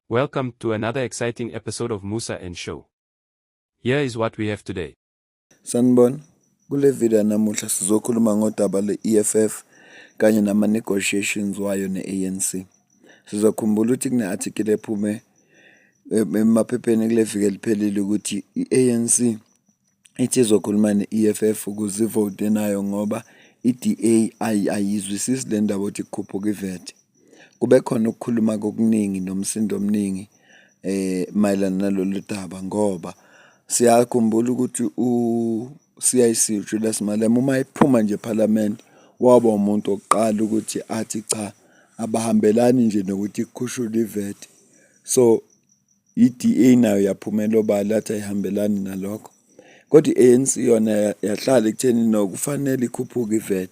Welcome to another exciting episode of Musa and Show. Here is what we have today. Sanibona, kule video namuhla sizokhuluma ngodaba le-EFF kanye nama-negotiations wayo ne-ANC. Sizokhumbula ukuthi kune-article ephume emaphepheni kule viki eliphelile ukuthi i-ANC ithi izokhuluma ne-EFF ukuze ivote nayo ngoba i-DA ayizwisisi le ndaba ukuthi kukhuphuka iVAT. Kube khona ukukhuluma kokuningi nomsindo omningi mayelana nalolu daba ngoba siyakhumbula ukuthi u-CIC Julius Malema uma ephuma nje eParliament waba umuntu oqala ukuthi athi cha abahambelani nje nokuthi kukhushulwe iVAT. So i-DA nayo yaphumela obala athi ayihambelani nalokho. Kodwa i-ANC yona yahlala ekutheni no kufanele ikhuphuke iVAT.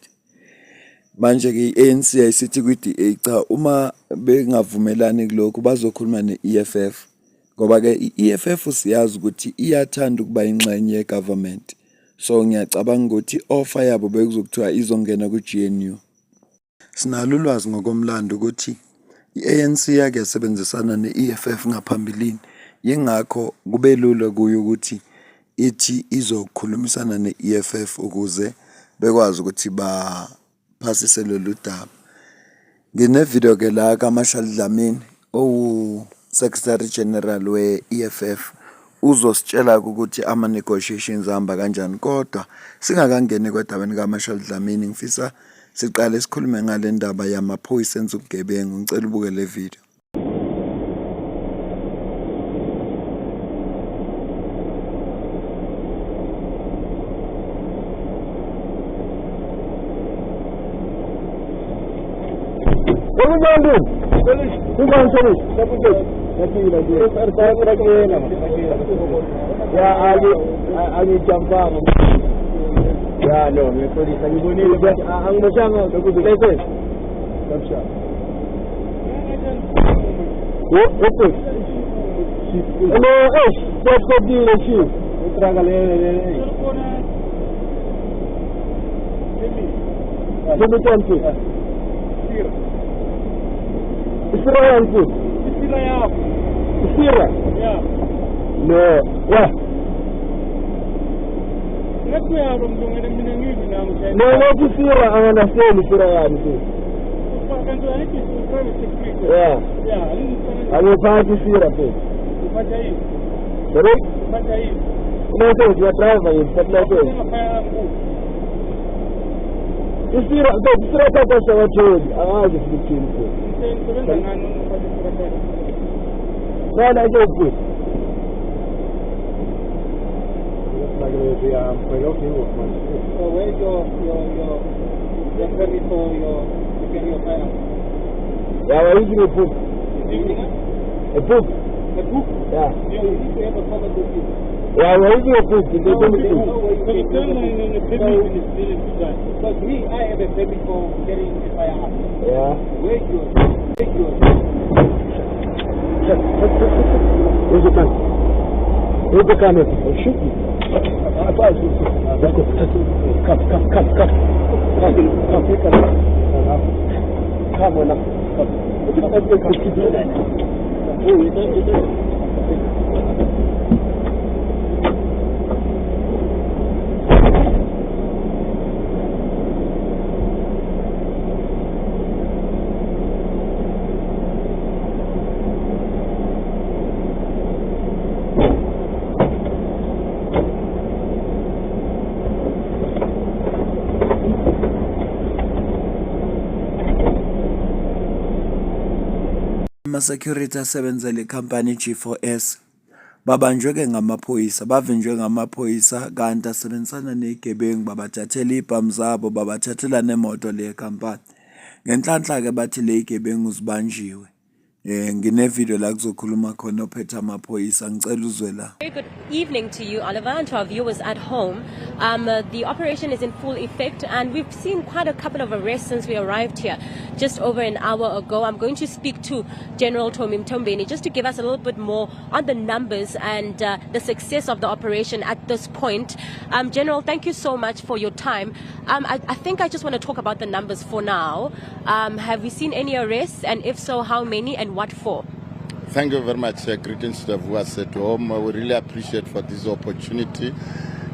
Manje ke i-ANC ayisithi kwi-DA cha uma bengavumelani kulokho bazokhuluma ne-EFF ngoba ke i-EFF siyazi ukuthi iyathanda ukuba ingxenye ye-government. So ngiyacabanga ukuthi offer yabo bekuzokuthiwa izongena ku-GNU. Sinalo ulwazi ngokomlando ukuthi i-ANC yake yasebenzisana ne-EFF ngaphambilini, yingakho kube lula kuyo ukuthi ithi izokhulumisana ne-EFF ukuze bekwazi ukuthi baphasise lolu daba. Ngine-video ke la kaMarshall Dlamini Secretary General we-EFF uzositshela ukuthi ama-negotiations ahamba kanjani, kodwa singakangeni kwadabeni kaMarshall Dlamini ngifisa siqale sikhulume ngale ndaba yamaphoyisa enza ubugebengu. Ngicela ubuke le video. Ama-security asebenzela ikhampani G4S babanjwe ngamaphoyisa, bavinjwe ngamaphoyisa kanti asebenzisana nezigebengu, babathathela ibhamu zabo, babathathela nemoto le khampani. Ngenhlanhla ke bathi le zigebengu zibanjiwe. Ngine-video la kuzokhuluma khona ophethe amaphoyisa, ngicela uzwe la. Very good evening to you, Oliver, and to our viewers at home. The operation is in full effect, and we've seen quite a couple of arrests since we arrived here just over an hour ago. I'm going to speak to General Tommy Mtombeni just to give us a little bit more on the numbers and the success of the operation at this point. General, thank you so much for your time. I think I just want to talk about the numbers for now. Have we seen any arrests, and if so, how many and what for? Thank you very much. Greetings to the viewers at home. We really appreciate for this opportunity.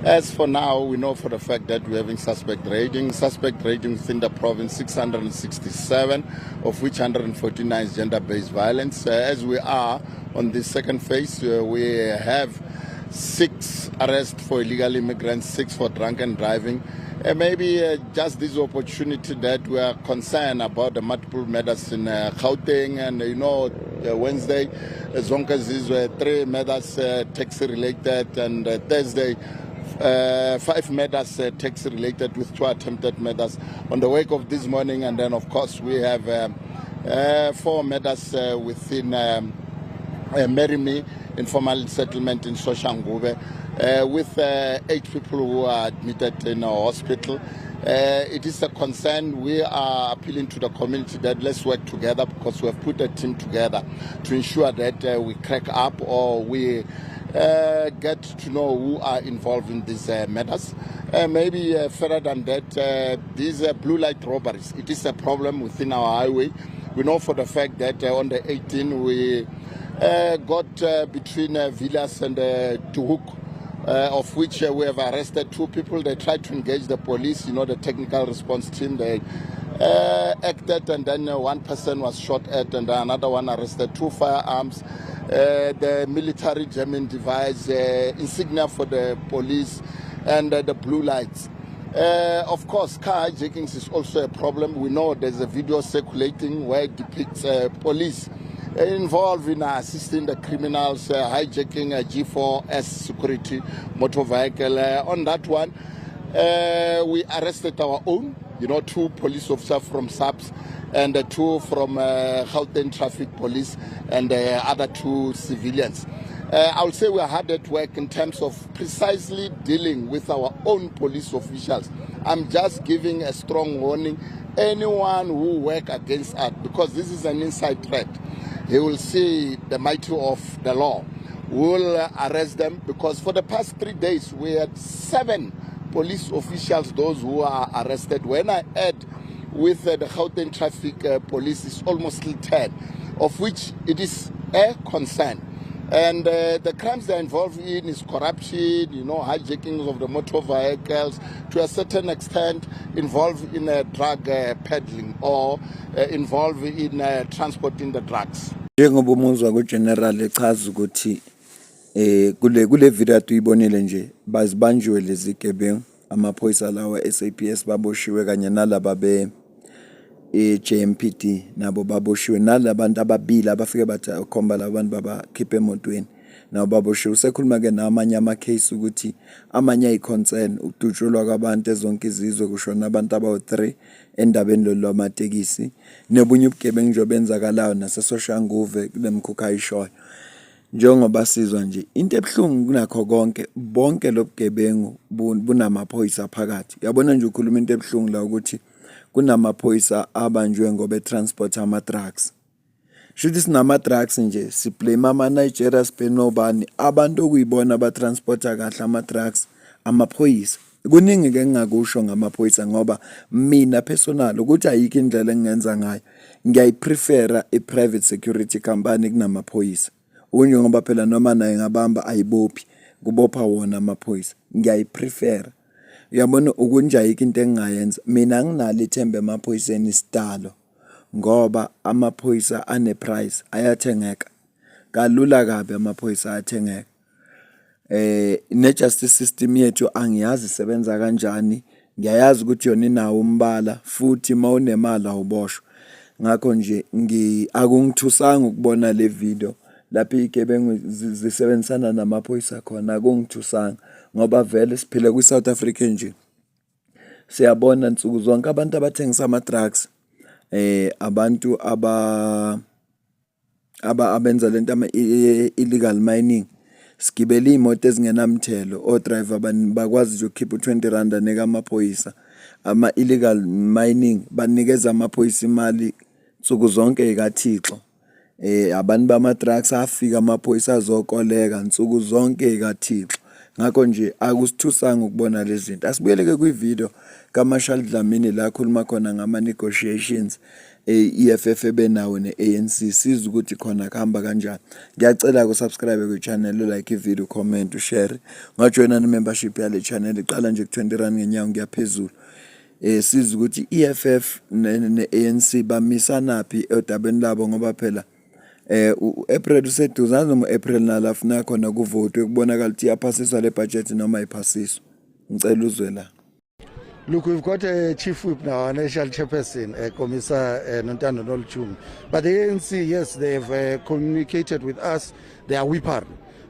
As for now, we know for the fact that we're having suspect ratings within the province 667, of which 149 is gender-based violence. As we are on the second phase, we have 6 arrests for illegal immigrants, 6 for drunken driving. Maybe just this opportunity that we are concerned about the multiple murders in Gauteng, and Wednesday, Zonke were 3 murders taxi-related, and Thursday, 5 murders taxi-related with 2 attempted murders on the wake of this morning. And then, of course, we have 4 murders within Merimi informal settlement in Soshanguve, with 8 people who are admitted in a hospital. It is a concern. We are appealing to the community that let's work together, because we have put a team together to ensure that we crack up, or we get to know who are involved in these matters. Maybe further than that, these blue light robberies, it is a problem within our highway. We know for the fact that on the 18th we got between Villas and Tuhuk, of which we have arrested 2 people. They tried to engage the police, the technical response team. They acted, and then 1 person was shot at, and another one arrested. 2 firearms, the military jamming device, insignia for the police, and the blue lights. Of course, car hijackings is also a problem. We know there's a video circulating where it depicts police involved in assisting the criminals hijacking a G4S security motor vehicle. On that one, we arrested our own, 2 police officers from SAPS and 2 from Gauteng Traffic Police, and the other 2 civilians. I would say we are hard at work in terms of precisely dealing with our own police officials. I'm just giving a strong warning. Anyone who work against us, because this is an inside threat, he will see the mighty of the law. We will arrest them, because for the past 3 days we had 7 police officials, those who are arrested. When I add with the Gauteng Traffic Police, it's almost 10, of which it is a concern. And the crimes they're involved in is corruption, hijackings of the motor vehicles, to a certain extent involved in drug peddling, or involved in transporting the drugs. Njengoba umuzwa kugeneral echaza ukuthi kule video tuyibonile nje bazibanjwe lezi gebengu, amaphoyisa lawa SAPS baboshiwe kanye nalaba JMPD nabo baboshiwe, nalabantu ababili abafike bathi akhomba labantu babakhiphe emotweni nabo baboshiwe. Usekhuluma ke namanye ama-case ukuthi amanye ayi-concern ukudutshulwa kwabantu ezonke izizwe, kushona abantu abawu-3 endabeni lolu lwamatekisi, nebunye ubugebengu nje benzakalayo nasesoshanguve kule mkhukha ayishoyo. Njengoba sizwa nje into ebuhlungu kunakho konke, bonke lobugebengu bunamaphoyisa phakathi. Uyabona nje ukhuluma into ebuhlungu la ukuthi kunamaphoyisa abanjwe ngoba transport ama-drugs. Shuthi sinama-drugs nje, siblame ama-Nigeria, Spain nobani, abantu okuyibona abatransporta kahle ama-drugs, amaphoyisa. Kuningi ke ngingakusho ngamaphoyisa, ngoba mina personal ukuthi ayikho indlela engenza ngayo, ngiyayiprefera i-private security company kunamaphoyisa. Unje ngoba phela noma naye ngabamba ayibophi, kubopha wona amaphoyisa, ngiyayiprefera. Uyabona ukunje ayikho into engingayenza. Mina nginalo ithemba emaphoyiseni isidalo, ngoba amaphoyisa ane-price, ayathengeka kalula kabi, amaphoyisa ayathengeka. Ne-justice system yethu angiyazi isebenza kanjani, ngiyayazi ukuthi yona inawo umbala, futhi mawunemali awuboshwa. Ngakho nje akungithusanga ukubona le video lapho igebengu zisebenzisana namaphoyisa khona, akungithusanga, ngoba vele siphile kwi-South Africa nje. Siyabona nsuku zonke abantu abathengisa ama-drugs, abantu abenza lento illegal mining, sigibela iy'moto ezingenamthelo, o-driver bakwazi nje ukukhipha u-20 anika amaphoyisa. Ama-illegal mining banikeza amaphoyisa imali nsuku zonke ikaThixo. Abantu bama-drugs afika amaphoyisa azokoleka nsuku zonke ikaThixo. Ngakho nje akusithusanga ukubona lezi zinto. Asibuyeleke kwi-video kaMarshall Dlamini la khuluma khona ngama-negotiations EFF ebenawo ne-ANC sizwe ukuthi khona kuhamba kanjani. Ngiyacela ukusubscribe ku-channel, like ivideo, comment, ushare. Ngajoyina ne-membership yale channel iqala nje ku R20 ngenyanga ngiyaphezulu. Sizwe ukuthi EFF ne-ANC bamisanaphi odabeni labo ngoba phela April useduzane noma April nalafuna khona kuvotwe kubonakala ukuthi iyaphasiswa le budget noma ayiphasiswa. Ngicela uzwe la. Look, we've got a chief whip now, a national chairperson, Commissar Nontando Noluchumi. But the ANC, yes, they have communicated with us. They are whipper.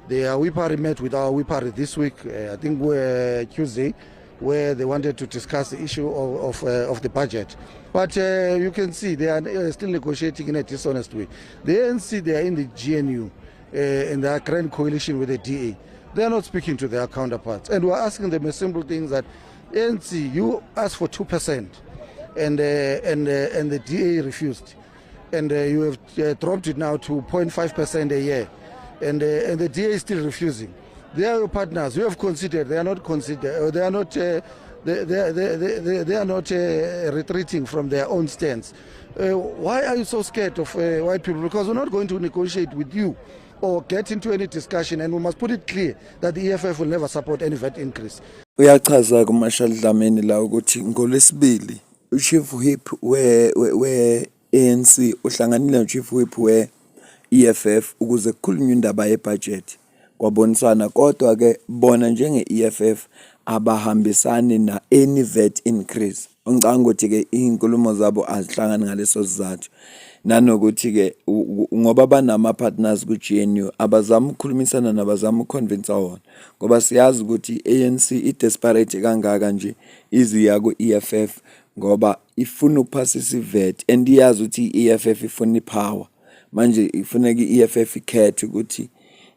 Their whipper met with our whipper this week, I think Tuesday, where they wanted to discuss the issue of the budget. But you can see they are still negotiating in a dishonest way. The ANC, they are in the GNU, and they are grand coalition with the DA. They are not speaking to their counterparts. And we are asking them a simple thing that, ANC, you asked for 2%, and the DA refused, and you have dropped it now to 0.5% a year, and the DA is still refusing. They are your partners. You have considered. They are not considered. They are not. They are not retreating from their own stance. Why are you so scared of white people? Because we're not going to negotiate with you or get into any discussion, and we must put it clear that the EFF will never support any VAT increase. Uyachaza kuMarshall Dlamini la ukuthi ngolesibili uchief whip we ANC uhlanganile nochief whip we EFF ukuze kukhulunywe indaba yebudget kwabonisana, kodwa ke bona njenge EFF abahambisani na any VAT increase. Ngicanga ukuthi ke inkulumo zabo azihlangani ngaleso sizathu, nanokuthi ke ngoba banama partners ku GNU abazama ukukhulumisana nabazama ukuconvince wona, ngoba siyazi ukuthi ANC i desperate kangaka nje iziya ku EFF ngoba ifuna ukuphasisa iVAT, and iyazi ukuthi EFF ifuna ipower. Manje ifuneka iEFF ikhethe ukuthi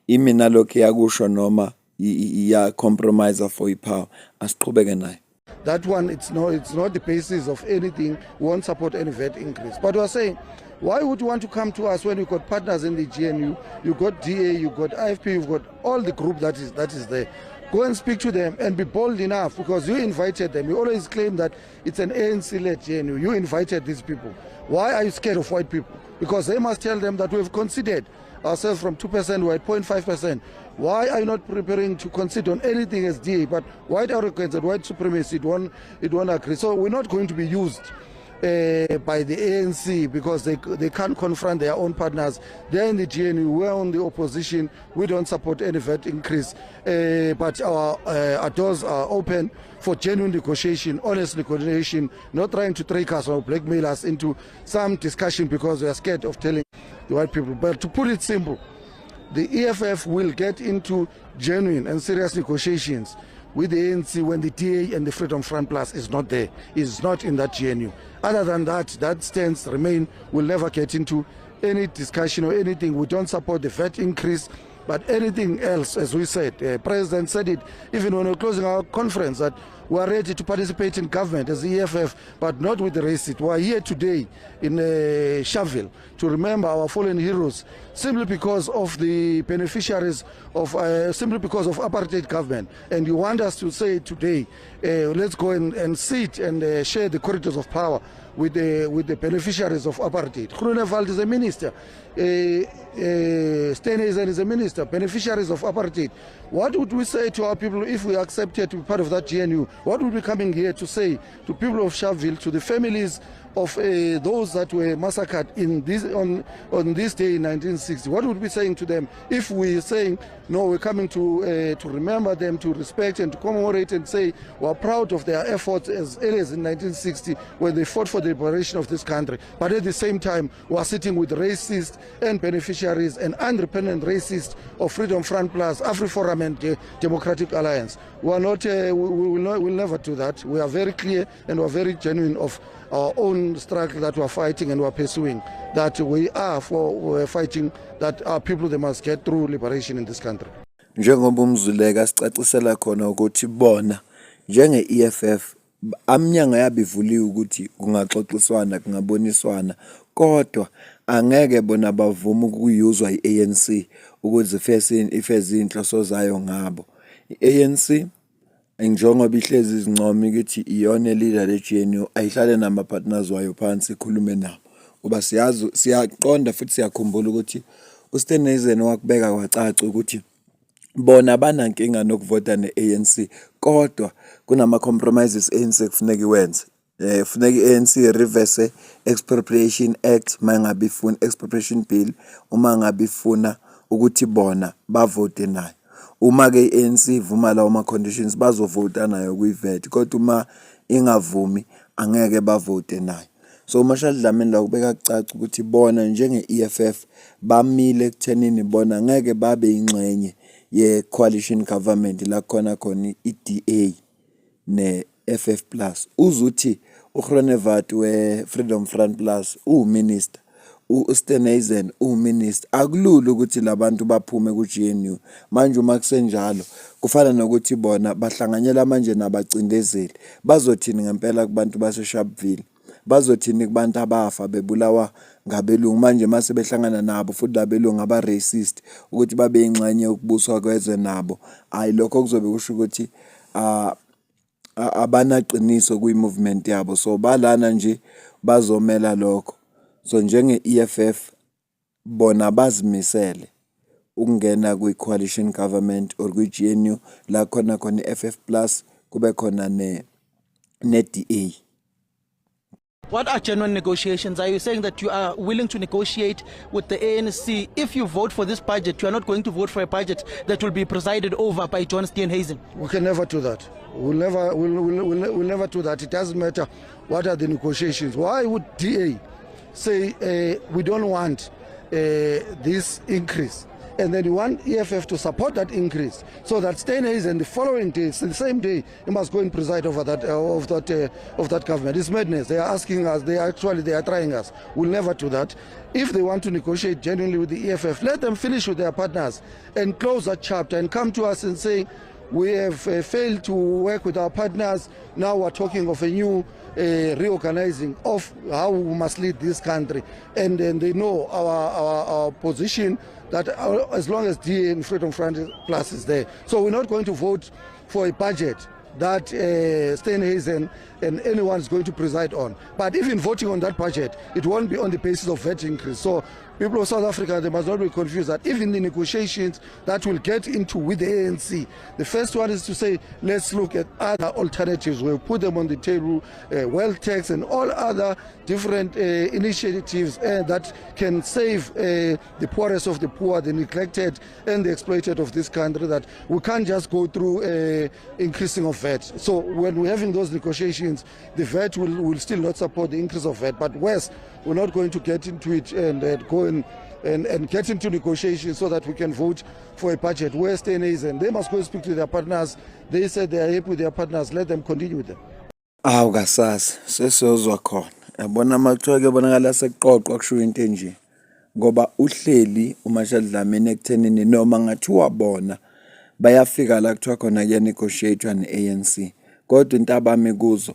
imina lokho yakusho noma iya compromise for ipower. Asiqhubeke nayo. That one, it's not the basis of anything. We won't support any VAT increase. But we're saying, why would you want to come to us when you've got partners in the GNU, you got DA, you got IFP, you've got all the group that is there. Go and speak to them and be bold enough, because you invited them. You always claim that it's an ANC-led GNU. You invited these people. Why are you scared of white people? Because they must tell them that we've considered ourselves from 2%, we're at 0.5%. Why are you not preparing to concede on anything as DA? But white arrogance and white supremacy, it won't agree. So we're not going to be used by the ANC because they can't confront their own partners. They're in the GNU, we're on the opposition. We don't support any VAT increase. But our doors are open for genuine negotiation, honest negotiation, not trying to trick us or blackmail us into some discussion because we are scared of telling the white people. But to put it simple, the EFF will get into genuine and serious negotiations with the ANC when the DA and the Freedom Front Plus is not there, is not in that GNU. Other than that, that stance remain. We'll never get into any discussion or anything. We don't support the VAT increase, but anything else, as we said, President said it even when we were closing our conference, that we are ready to participate in government as the EFF, but not with the racist. We are here today in Sharpeville to remember our fallen heroes, simply because of the beneficiaries of, simply because of apartheid government. And you want us to say today, let's go and sit and share the corridors of power with the beneficiaries of apartheid. Groenewald is a minister. Steenhuisen is a minister, beneficiaries of apartheid. What would we say to our people if we accepted to be part of that GNU? What would we be coming here to say to people of Sharpeville, to the families of those that were massacred on this day in 1960? What would we be saying to them if we are saying, no, we're coming to remember them, to respect and to commemorate and say we're proud of their efforts as early as in 1960 when they fought for the liberation of this country. But at the same time, we're sitting with racists and beneficiaries and independent racists of Freedom Front Plus, AfriForum and Democratic Alliance. We are not, we'll never do that. We are very clear and we're very genuine of our own struggle that we're fighting and we're pursuing, that we're fighting that our people, they must get through liberation in this country. Njengoba umzuleka sicacisela khona ukuthi bona njenge EFF amnyanga yabivuliwe ukuthi kungaxoxiswana kungaboniswana, kodwa angeke bona bavuma ukuyuzwa iANC ukuze ifeze inhloso zayo ngabo. iANC njengoba ihlezi izincomo ukuthi iyona leader le GNU ayihlale nama partners wayo phansi ikhulume nabo uba siyaqonda futhi siyakhumbula ukuthi uStenezen wakubeka kwacaca ukuthi bona banankinga nokuvota ne-ANC kodwa kunama compromises ANC kufuneka iwenze. Kufuneka i-ANC reverse expropriation act mangabe ifuna expropriation bill uma ngabe ifuna ukuthi bona bavote nayo. Uma ke i-ANC ivuma lawo ma-conditions bazovota nayo kuyi-VAT kodwa uma ingavumi angeke bavote nayo. So uMarshall Dlamini la ubeka kucaca ukuthi bona njenge-EFF bamile ekuthenini bona ngeke babe ingxenye ye-coalition government la khona i-DA ne-FF plus. Uzuthi uGronevat we-Freedom Front Plus uminister, uStenezen uminister. Akulula ukuthi labantu baphume ku-GNU. Manje uma kusenjalo kufana nokuthi bona bahlanganyela manje nabacindezeli. Bazothini ngempela kubantu base-Sharpeville? Bazothini kubantu abafa bebulawa ngabelungu manje mase behlangana nabo futhi labelungu aba-racist ukuthi babe ingxenye yokubuswa kwezwe nabo? Hayi, lokho kuzobe kusho ukuthi abanaqiniso kwi-movement yabo. So balana nje bazomela lokho. So njenge-EFF bona bazimisele ukungena kwi-coalition government or kwi-GNU la khona i-FF plus kube khona ne-DA. What are genuine negotiations? Are you saying that you are willing to negotiate with the ANC? If you vote for this budget, you are not going to vote for a budget that will be presided over by John Steenhuisen? We can never do that. We'll never do that. It doesn't matter what are the negotiations. Why would DA say we don't want this increase, and then you want EFF to support that increase, so that Steenhuisen the following day, the same day, he must go and preside over that of that government? It's madness. They are asking us. They are trying us. We'll never do that. If they want to negotiate genuinely with the EFF, let them finish with their partners and close that chapter and come to us and say we have failed to work with our partners. Now we're talking of a new reorganizing of how we must lead this country, and then they know our position, that as long as DA and Freedom Front Plus is there. So we're not going to vote for a budget that Steenhuisen and anyone is going to preside on. But even voting on that budget, it won't be on the basis of VAT increase. So people of South Africa, they must not be confused that even the negotiations that we'll get into with the ANC, the first one is to say, let's look at other alternatives. We'll put them on the table, wealth tax and all other different initiatives that can save the poorest of the poor, the neglected and the exploited of this country, that we can't just go through increasing of VAT. So when we're having those negotiations, the VAT will still not support the increase of VAT. But worse, we're not going to get into it and go and get into negotiations so that we can vote for a budget where Steenhuisen, they must go and speak to their partners. They said they are happy with their partners. Let them continue with them. Awukasazi sesiyozwa khona. Yabona makuthiwa kubonakala seqoqwa kusho into enje. Ngoba uhleli uMarshall Dlamini ekuthenini noma ngathiwa bona bayafika la kuthiwa khona kuya negotiate ne-ANC. Kodwa into abami kuzo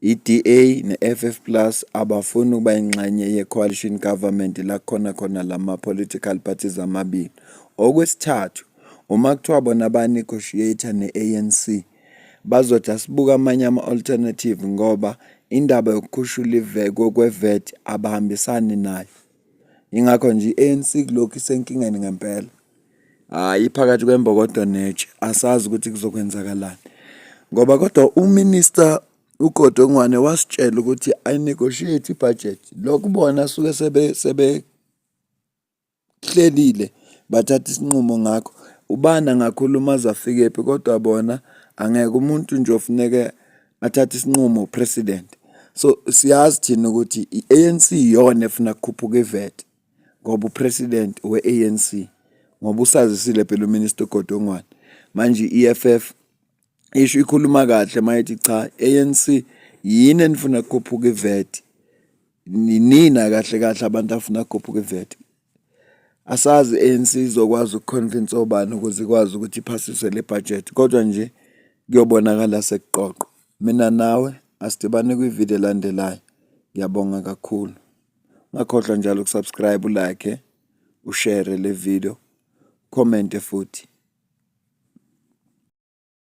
i-DA ne-FF plus abafuni ukuba ingxenye ye-coalition government la khona lama-political parties amabili. Okwesithathu, uma kuthiwa bona ba-negotiate ne-ANC, bazothi asibuka amanye ama-alternative ngoba indaba yokukhushula kwe-VAT abahambisani nayo. Ingakho nje i-ANC kulokhu isenkingeni ngempela. Hayi phakathi kwembokodo netshe, asazi ukuthi kuzokwenzakalani. Ngoba kodwa uminister uGodongwane wasitshela ukuthi ayinegotiate ibudget. Lokubona suke sebe hlelile bathatha isinqumo ngakho. Ubani angakhuluma azafike phi kodwa bona angeke umuntu nje ofuneke athathe isinqumo president. So siyazi thina ukuthi i-ANC iyona efuna ukukhuphuka iVAT ngoba upresident we-ANC ngoba usazisile phela uminister uGodongwane. Manje i-EFF isho ikhuluma kahle mayithi cha, ANC yini enifuna ukukhuphuka iVAT, nina kahle abantu afuna ukukhuphuka iVAT. Asazi ANC izokwazi ukuconvince obani ukuze ikwazi ukuthi iphasiswe le budget, kodwa nje kuyobonakala sekuqoqo. Mina nawe asidibane kwivideo elandelayo. Ngiyabonga kakhulu. Ungakhohlwa njalo ukusubscribe, ulike, ushare le video, comment futhi.